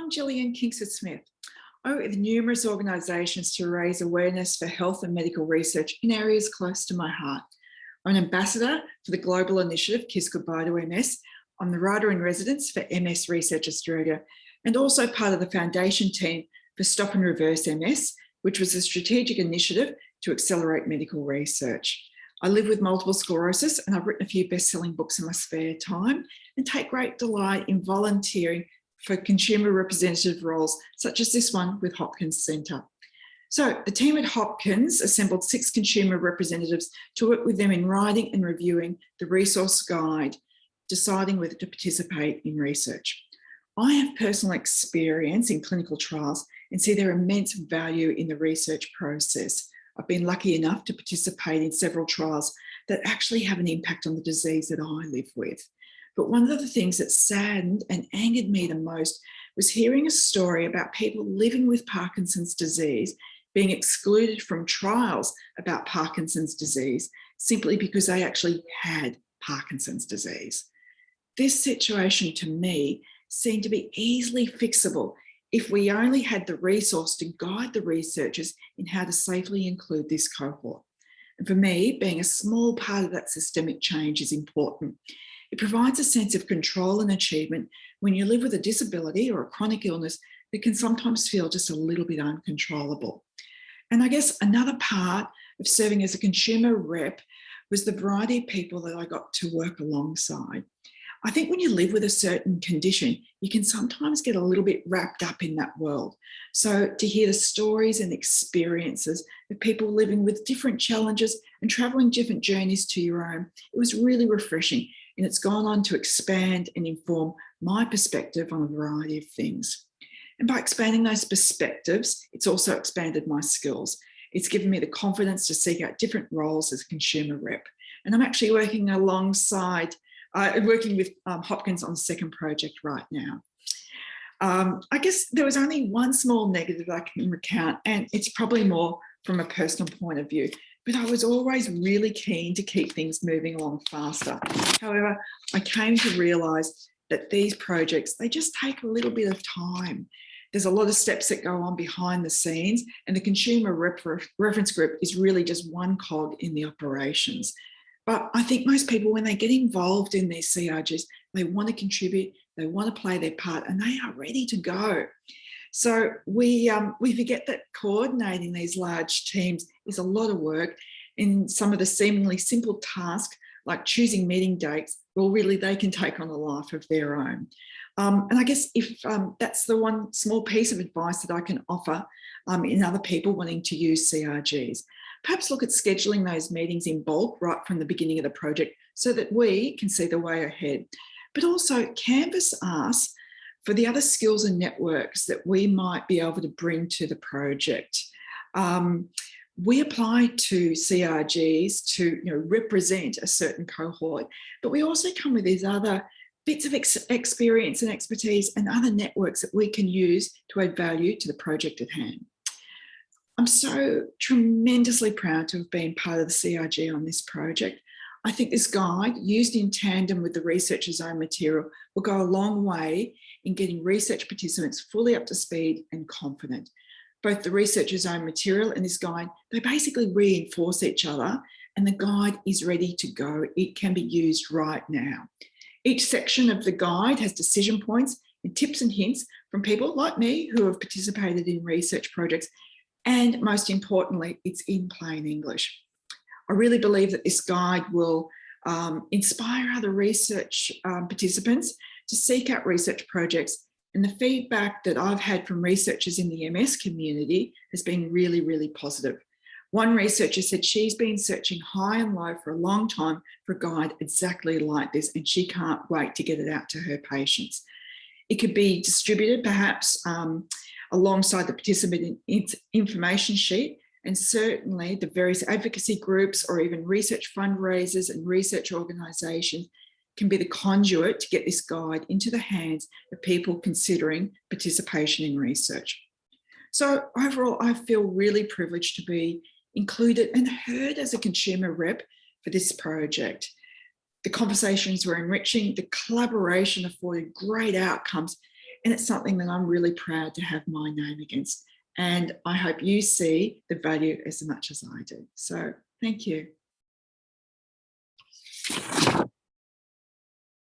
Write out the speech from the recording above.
I'm Gillian Kingsford-Smith. I work with numerous organisations to raise awareness for health and medical research in areas close to my heart. I'm an ambassador for the global initiative Kiss Goodbye to MS. I'm the writer-in-residence for MS Research Australia and also part of the foundation team for Stop and Reverse MS, which was a strategic initiative to accelerate medical research. I live with multiple sclerosis and I've written a few best-selling books in my spare time and take great delight in volunteering for consumer representative roles, such as this one with Hopkins Centre. So the team at Hopkins assembled 6 consumer representatives to work with them in writing and reviewing the resource guide, deciding whether to participate in research. I have personal experience in clinical trials and see their immense value in the research process. I've been lucky enough to participate in several trials that actually have an impact on the disease that I live with. But one of the things that saddened and angered me the most was hearing a story about people living with Parkinson's disease being excluded from trials about Parkinson's disease simply because they actually had Parkinson's disease. This situation to me seemed to be easily fixable if we only had the resource to guide the researchers in how to safely include this cohort. And for me, being a small part of that systemic change is important. It provides a sense of control and achievement when you live with a disability or a chronic illness that can sometimes feel just a little bit uncontrollable. And I guess another part of serving as a consumer rep was the variety of people that I got to work alongside. I think when you live with a certain condition, you can sometimes get a little bit wrapped up in that world. So to hear the stories and experiences of people living with different challenges and traveling different journeys to your own, it was really refreshing. And it's gone on to expand and inform my perspective on a variety of things. And by expanding those perspectives, it's also expanded my skills. It's given me the confidence to seek out different roles as a consumer rep. And I'm actually working alongside working with Hopkins on the second project right now. I guess there was only one small negative I can recount, and it's probably more from a personal point of view, but I was always really keen to keep things moving along faster. However, I came to realise that these projects, they just take a little bit of time. There's a lot of steps that go on behind the scenes, and the consumer reference group is really just one cog in the operations. But I think most people, when they get involved in these CRGs, they want to contribute, they want to play their part, and they are ready to go. So we forget that coordinating these large teams is a lot of work, and some of the seemingly simple tasks, like choosing meeting dates, well, really, they can take on a life of their own. And I guess if that's the one small piece of advice that I can offer in other people wanting to use CRGs. Perhaps look at scheduling those meetings in bulk right from the beginning of the project so that we can see the way ahead. But also canvass us for the other skills and networks that we might be able to bring to the project. We apply to CRGs to represent a certain cohort, but we also come with these other bits of experience and expertise and other networks that we can use to add value to the project at hand. I'm so tremendously proud to have been part of the CRG on this project. I think this guide, used in tandem with the researcher's own material, will go a long way in getting research participants fully up to speed and confident. Both the researcher's own material and this guide, they basically reinforce each other, and the guide is ready to go. It can be used right now. Each section of the guide has decision points and tips and hints from people like me who have participated in research projects. And most importantly, it's in plain English. I really believe that this guide will inspire other research participants to seek out research projects. And the feedback that I've had from researchers in the MS community has been really, really positive. One researcher said she's been searching high and low for a long time for a guide exactly like this, and she can't wait to get it out to her patients. It could be distributed perhaps alongside the participant information sheet, and certainly the various advocacy groups or even research fundraisers and research organisations can be the conduit to get this guide into the hands of people considering participation in research. So overall, I feel really privileged to be included and heard as a consumer rep for this project. The conversations were enriching, the collaboration afforded great outcomes, And it's something that I'm really proud to have my name against. And I hope you see the value as much as I do. So thank you.